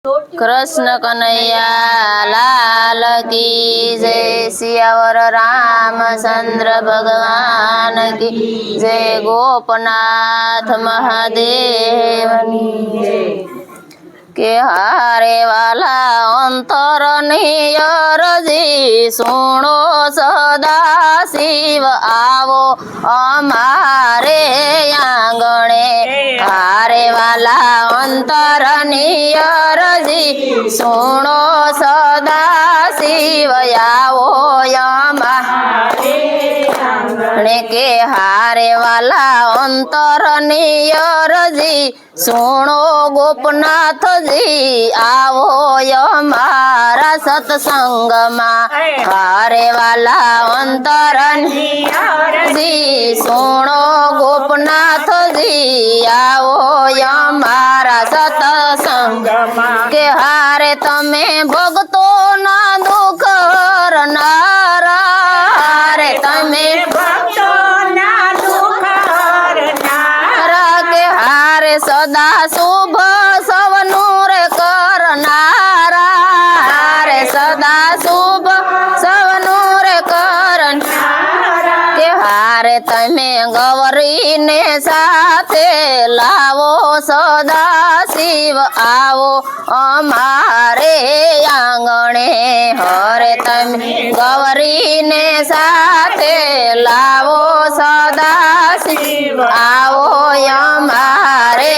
कृष्ण कन्हैया लाल की जय। सियावर रामचंद्र भगवान की जय। गोपनाथ महादेव के हारे वाला अंतर नियरजी सुनो सदा शिव आवो हमारे आंगणे। हारे वाला अंतर नियरजी सुनो सदा शिव आवो हमारे आंगणे। के हारे वाला अंतर नियरजी सुनो गोपनाथ जी आवो हमारा सत्संग में। हारे वाला अंतर जी सुनो गोपनाथ जी आवो हमारा सत्संग के। हारे तमे भगतो ना दुख हरनारा। हारे तमे भगतो ना दुख हरनारा के। हारे सदा शुभ सवनूर करनारा। हारे सदा शुभ सवनूर करनारा के। हारे तमे गौरी ने साथे लावो सदा शिव आवो हमारे आंगणे। हरे तमे गौरी ने साथे लावो सदा शिव आवो हमारे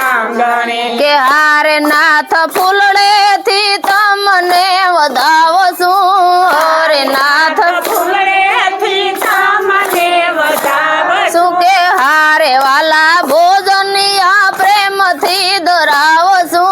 आंगणे के। हारे नाथ फूलड़े थी तमने वधावो छू। हरे नाथ फूलड़े थी तमने वधावो छू के। हारे वाला भोजनिया प्रेम थी धरावो छू।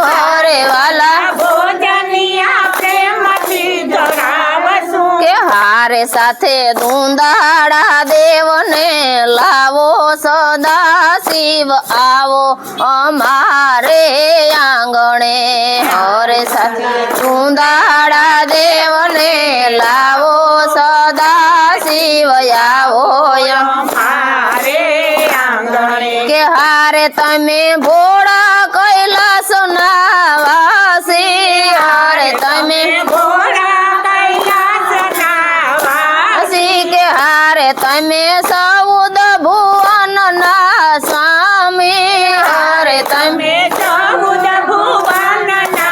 हरे वाला भोजनिया प्रेम थी धरावो छू के। हारे साथे धूंधाड़ा देवने लावो सदा शिव आवो हमारे आंगणे। हरे साथे धूंधाड़ा देवने लावो सदा शिव आवो हमारे आंगणे के। हारे तमे भोड़ा कैलाश नावासी। हारे तमे भोड़ा कैलाश नावासी के। हारे तमे सऊद भुवन ना स्वामी। हारे तमे सऊद भुवन ना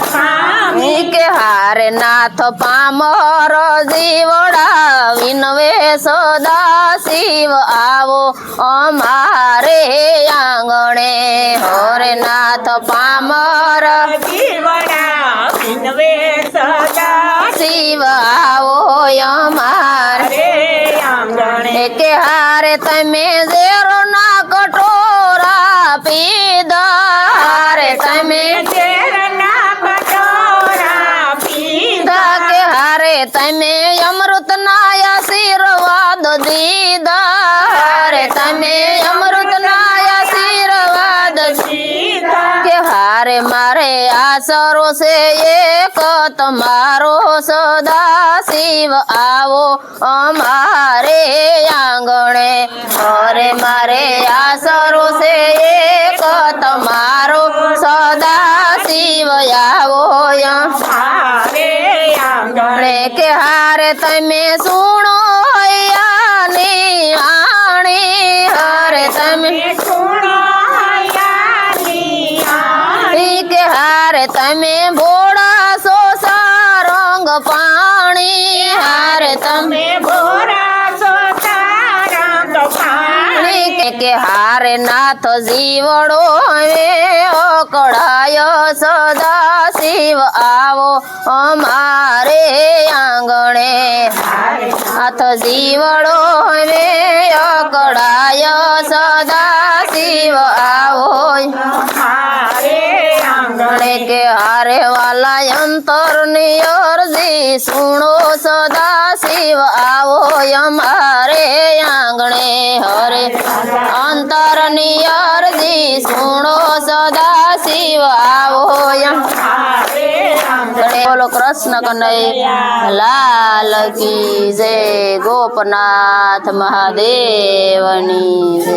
स्वामी के। हारे नाथ पामर जीवड़ा विनवे सदा शिव आवो हमारे आंगणे। हरे नाथ पामर जीवड़ा विनवे सदा शिव आवो हमारे आंगणे के। हारे तमे जेरो ना कटोरा पीदा। हारे तमे जेरो ना कटोरा पीदा के। हारे तमे अमृत ना आशीर्वाद दीदा। हारे तमे अमृत ना आशीर्वाद दीदा के। हारे मारे आसरो से एक तुम्हारो सदा शिव आवो हमारे आंगणे। हरे मारे आसरो से एक तुम्हारो सदा शिव आवो हमारे आंगणे के। हारे तमे सुनो यानी आणी। हरे तमे सुनो यानी आणी के। हारे तमे भोड़ा सो सारंग पानी। हारे तमे भोड़ा सो सारंग पानी के। हारे नाथ जीवड़ो हमें ओकड़ायो सदा शिव आवो हमारे आंगणे। नाथ जीवड़ो हमें ओकड़ायो सदा शिव आवो हमारे आंगणे के। हारे वाला अंतर नियरजी सुनो सदा शिव आवो हमारे आंगणे। हरे अंतर नियरजी सुनो सदा शिव आवो हमारे आंगणे। बोलो कृष्ण कन्हैया लाल की जय। गोपनाथ महादेवनी जय।